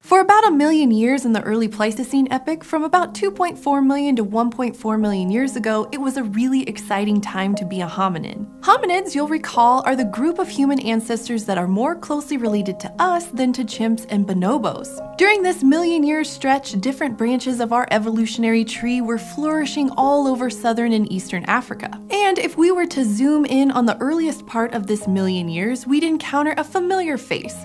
For about a million years in the early Pleistocene epoch, from about 2.4 million to 1.4 million years ago, it was a really exciting time to be a hominin. Hominids, you'll recall, are the group of human ancestors that are more closely related to us than to chimps and bonobos. During this million-year stretch, different branches of our evolutionary tree were flourishing all over southern and eastern Africa. And if we were to zoom in on the earliest part of this million years, we'd encounter a familiar face,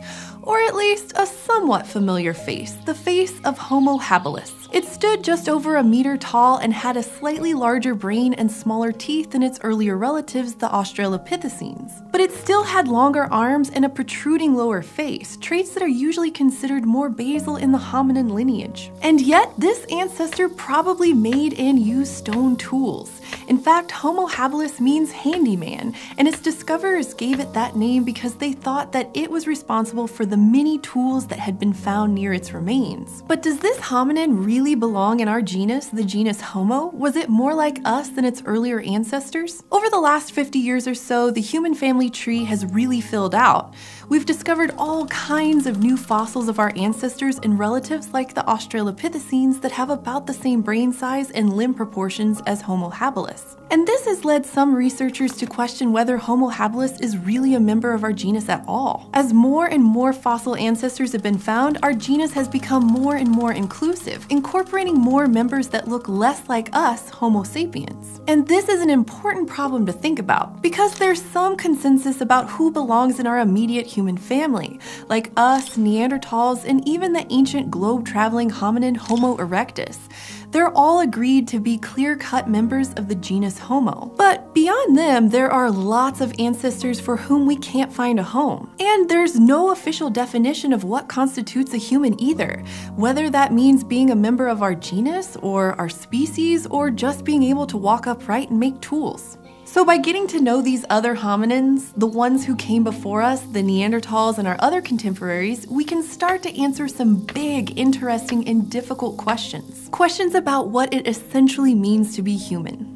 or at least a somewhat familiar face, the face of Homo habilis. It stood just over a meter tall and had a slightly larger brain and smaller teeth than its earlier relatives, the Australopithecines. But it still had longer arms and a protruding lower face, traits that are usually considered more basal in the hominin lineage. And yet, this ancestor probably made and used stone tools. In fact, Homo habilis means handyman, and its discoverers gave it that name because they thought that it was responsible for the many tools that had been found near its remains. But does this hominin really belong in our genus, the genus Homo? Was it more like us than its earlier ancestors? Over the last 50 years or so, the human family tree has really filled out. We've discovered all kinds of new fossils of our ancestors and relatives like the Australopithecines that have about the same brain size and limb proportions as Homo habilis. And this has led some researchers to question whether Homo habilis is really a member of our genus at all. As more and more fossil ancestors have been found, our genus has become more and more inclusive, incorporating more members that look less like us, Homo sapiens. And this is an important problem to think about, because there's some consensus about who belongs in our immediate human family, like us, Neanderthals, and even the ancient globe-traveling hominin Homo erectus. They're all agreed to be clear-cut members of the genus Homo. But beyond them, there are lots of ancestors for whom we can't find a home. And there's no official definition of what constitutes a human either, whether that means being a member of our genus, or our species, or just being able to walk upright and make tools. So by getting to know these other hominins, the ones who came before us, the Neanderthals and our other contemporaries, we can start to answer some big, interesting, and difficult questions. Questions about what it essentially means to be human.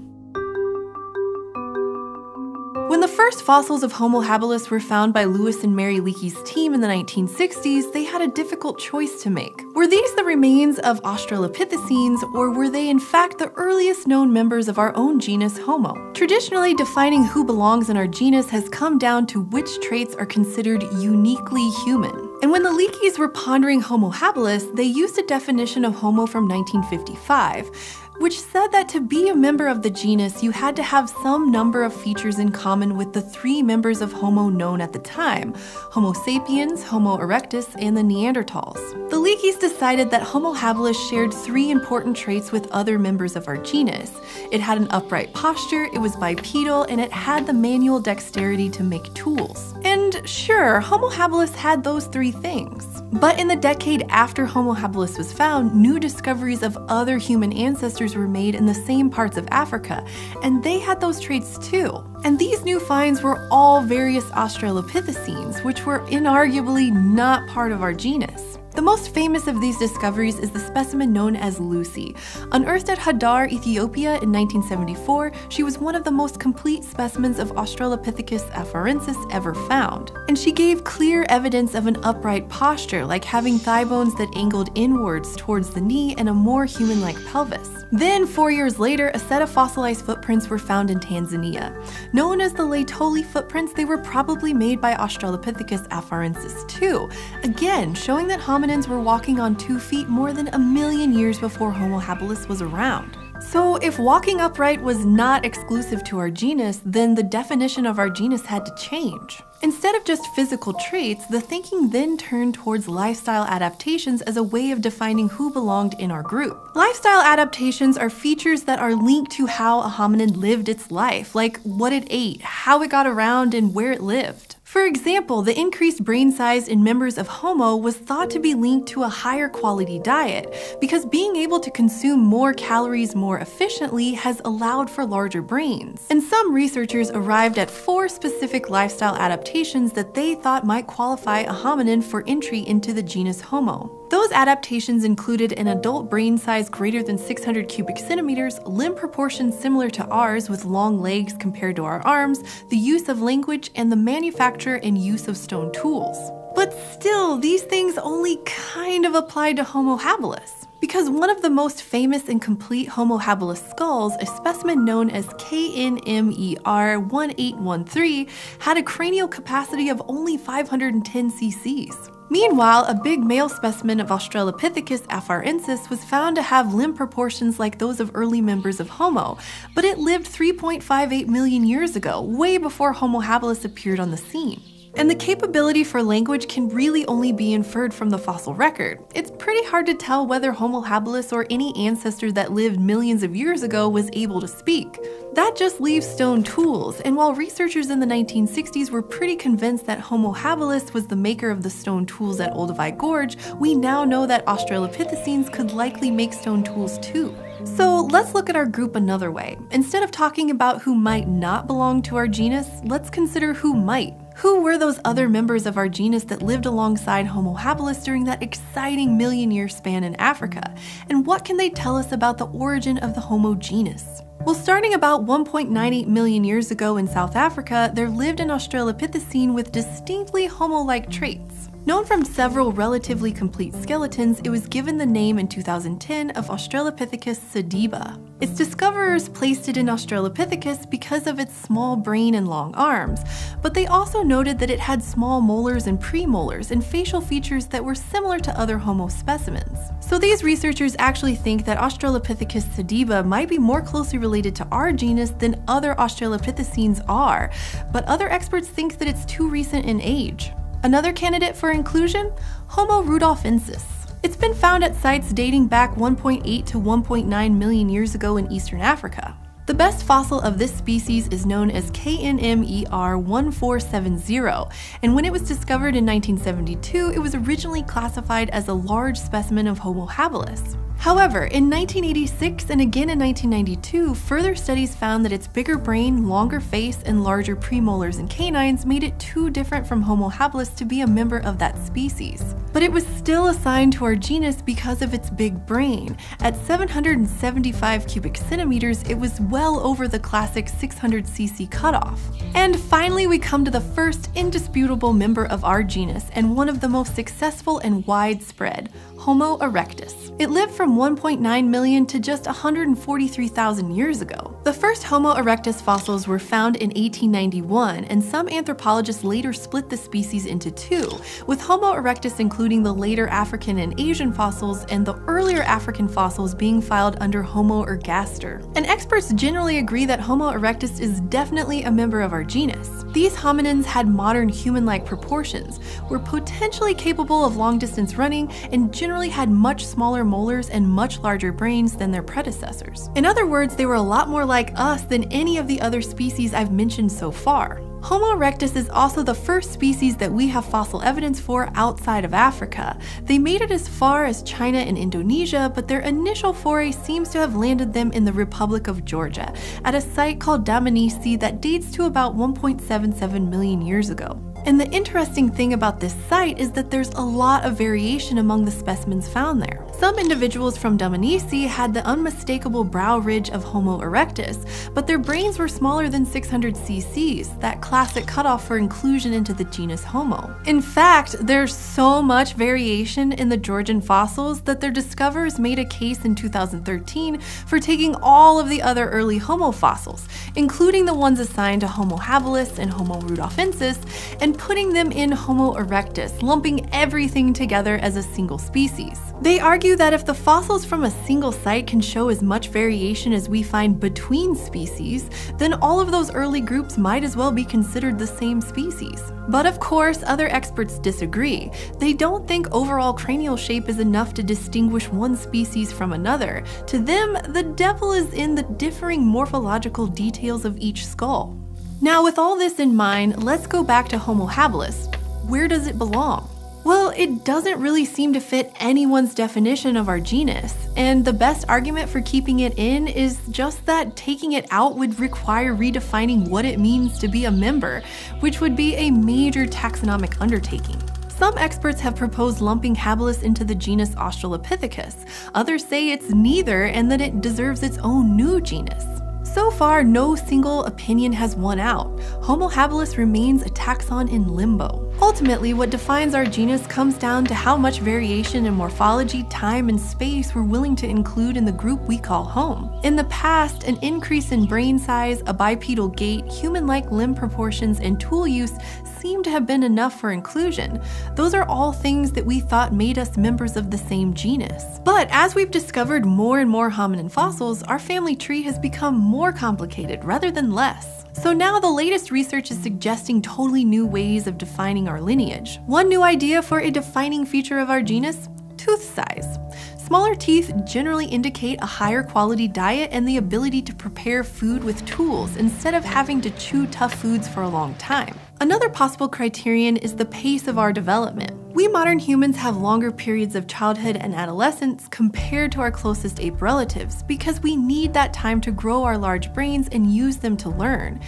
When the first fossils of Homo habilis were found by Lewis and Mary Leakey's team in the 1960s, they had a difficult choice to make. Were these the remains of Australopithecines, or were they in fact the earliest known members of our own genus Homo? Traditionally, defining who belongs in our genus has come down to which traits are considered uniquely human. And when the Leakeys were pondering Homo habilis, they used a definition of Homo from 1955, which said that to be a member of the genus, you had to have some number of features in common with the three members of Homo known at the time: Homo sapiens, Homo erectus, and the Neanderthals. The Leakeys decided that Homo habilis shared three important traits with other members of our genus. It had an upright posture, it was bipedal, and it had the manual dexterity to make tools. And sure, Homo habilis had those three things. But in the decade after Homo habilis was found, new discoveries of other human ancestors were made in the same parts of Africa, and they had those traits too. And these new finds were all various Australopithecines, which were inarguably not part of our genus. The most famous of these discoveries is the specimen known as Lucy. Unearthed at Hadar, Ethiopia in 1974, she was one of the most complete specimens of Australopithecus afarensis ever found. And she gave clear evidence of an upright posture, like having thigh bones that angled inwards towards the knee and a more human-like pelvis. Then, 4 years later, a set of fossilized footprints were found in Tanzania. Known as the Laetoli footprints, they were probably made by Australopithecus afarensis too, again showing that hominins were walking on 2 feet more than a million years before Homo habilis was around. So if walking upright was not exclusive to our genus, then the definition of our genus had to change. Instead of just physical traits, the thinking then turned towards lifestyle adaptations as a way of defining who belonged in our group. Lifestyle adaptations are features that are linked to how a hominid lived its life, like what it ate, how it got around, and where it lived. For example, the increased brain size in members of Homo was thought to be linked to a higher quality diet, because being able to consume more calories more efficiently has allowed for larger brains. And some researchers arrived at 4 specific lifestyle adaptations that they thought might qualify a hominin for entry into the genus Homo. Those adaptations included an adult brain size greater than 600 cubic centimeters, limb proportions similar to ours with long legs compared to our arms, the use of language, and the manufacture and use of stone tools. But still, these things only kind of apply to Homo habilis. Because one of the most famous and complete Homo habilis skulls, a specimen known as KNMER 1813, had a cranial capacity of only 510 cc's. Meanwhile, a big male specimen of Australopithecus afarensis was found to have limb proportions like those of early members of Homo, but it lived 3.58 million years ago, way before Homo habilis appeared on the scene. And the capability for language can really only be inferred from the fossil record. It's pretty hard to tell whether Homo habilis or any ancestor that lived millions of years ago was able to speak. That just leaves stone tools, and while researchers in the 1960s were pretty convinced that Homo habilis was the maker of the stone tools at Olduvai Gorge, we now know that Australopithecines could likely make stone tools too. So let's look at our group another way. Instead of talking about who might not belong to our genus, let's consider who might. Who were those other members of our genus that lived alongside Homo habilis during that exciting million-year span in Africa? And what can they tell us about the origin of the Homo genus? Well, starting about 1.98 million years ago in South Africa, there lived an Australopithecine with distinctly Homo-like traits. Known from several relatively complete skeletons, it was given the name in 2010 of Australopithecus sediba. Its discoverers placed it in Australopithecus because of its small brain and long arms, but they also noted that it had small molars and premolars and facial features that were similar to other Homo specimens. So these researchers actually think that Australopithecus sediba might be more closely related to our genus than other Australopithecines are, but other experts think that it's too recent in age. Another candidate for inclusion? Homo rudolfensis. It's been found at sites dating back 1.8 to 1.9 million years ago in Eastern Africa. The best fossil of this species is known as KNMER 1470, and when it was discovered in 1972, it was originally classified as a large specimen of Homo habilis. However, in 1986 and again in 1992, further studies found that its bigger brain, longer face, and larger premolars and canines made it too different from Homo habilis to be a member of that species. But it was still assigned to our genus because of its big brain. At 775 cubic centimeters, it was well over the classic 600cc cutoff. And finally, we come to the first indisputable member of our genus and one of the most successful and widespread, Homo erectus. It lived from 1.9 million to just 143,000 years ago. The first Homo erectus fossils were found in 1891, and some anthropologists later split the species into two, with Homo erectus including the later African and Asian fossils and the earlier African fossils being filed under Homo ergaster. And experts generally agree that Homo erectus is definitely a member of our genus. These hominins had modern human-like proportions, were potentially capable of long-distance running, and generally had much smaller molars and much larger brains than their predecessors. In other words, they were a lot more like us than any of the other species I've mentioned so far. Homo erectus is also the first species that we have fossil evidence for outside of Africa. They made it as far as China and Indonesia, but their initial foray seems to have landed them in the Republic of Georgia, at a site called Dmanisi that dates to about 1.77 million years ago. And the interesting thing about this site is that there's a lot of variation among the specimens found there. Some individuals from Dmanisi had the unmistakable brow ridge of Homo erectus, but their brains were smaller than 600 cc's, that classic cutoff for inclusion into the genus Homo. In fact, there's so much variation in the Georgian fossils that their discoverers made a case in 2013 for taking all of the other early Homo fossils, including the ones assigned to Homo habilis and Homo rudolfensis, and putting them in Homo erectus, lumping everything together as a single species. They argue that if the fossils from a single site can show as much variation as we find between species, then all of those early groups might as well be considered the same species. But of course, other experts disagree. They don't think overall cranial shape is enough to distinguish one species from another. To them, the devil is in the differing morphological details of each skull. Now, with all this in mind, let's go back to Homo habilis. Where does it belong? Well, it doesn't really seem to fit anyone's definition of our genus, and the best argument for keeping it in is just that taking it out would require redefining what it means to be a member, which would be a major taxonomic undertaking. Some experts have proposed lumping habilis into the genus Australopithecus. Others say it's neither and that it deserves its own new genus. So far, no single opinion has won out. Homo habilis remains a taxon in limbo. Ultimately, what defines our genus comes down to how much variation in morphology, time, and space we're willing to include in the group we call home. In the past, an increase in brain size, a bipedal gait, human-like limb proportions, and tool use seem to have been enough for inclusion. Those are all things that we thought made us members of the same genus. But as we've discovered more and more hominin fossils, our family tree has become more complicated rather than less. So now the latest research is suggesting totally new ways of defining our lineage. One new idea for a defining feature of our genus? Tooth size. Smaller teeth generally indicate a higher quality diet and the ability to prepare food with tools instead of having to chew tough foods for a long time. Another possible criterion is the pace of our development. We modern humans have longer periods of childhood and adolescence compared to our closest ape relatives because we need that time to grow our large brains and use them to learn.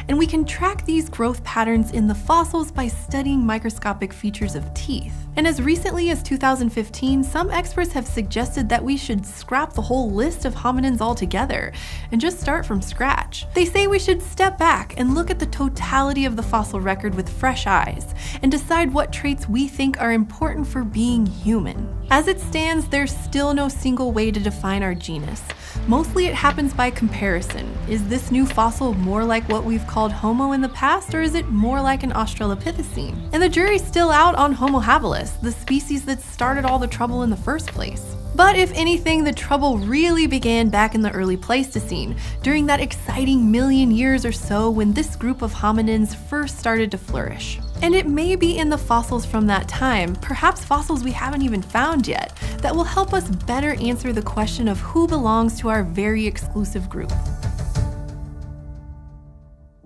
And we can track these growth patterns in the fossils by studying microscopic features of teeth. And as recently as 2015, some experts have suggested that we should scrap the whole list of hominins altogether and just start from scratch. They say we should step back and look at the totality of the fossil record with fresh eyes and decide what traits we think are important for being human. As it stands, there's still no single way to define our genus. Mostly it happens by comparison. Is this new fossil more like what we've called Homo in the past, or is it more like an Australopithecine? And the jury's still out on Homo habilis, the species that started all the trouble in the first place. But if anything, the trouble really began back in the early Pleistocene, during that exciting million years or so when this group of hominins first started to flourish. And it may be in the fossils from that time, perhaps fossils we haven't even found yet, that will help us better answer the question of who belongs to our very exclusive group.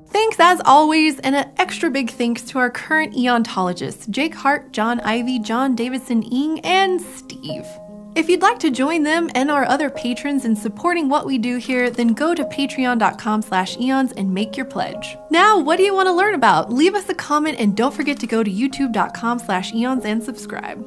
Thanks as always, and an extra big thanks to our current eontologists, Jake Hart, John Ivy, John Davidson Ing, and Steve. If you'd like to join them and our other patrons in supporting what we do here, then go to patreon.com/eons and make your pledge. Now, what do you want to learn about? Leave us a comment and don't forget to go to youtube.com/eons and subscribe.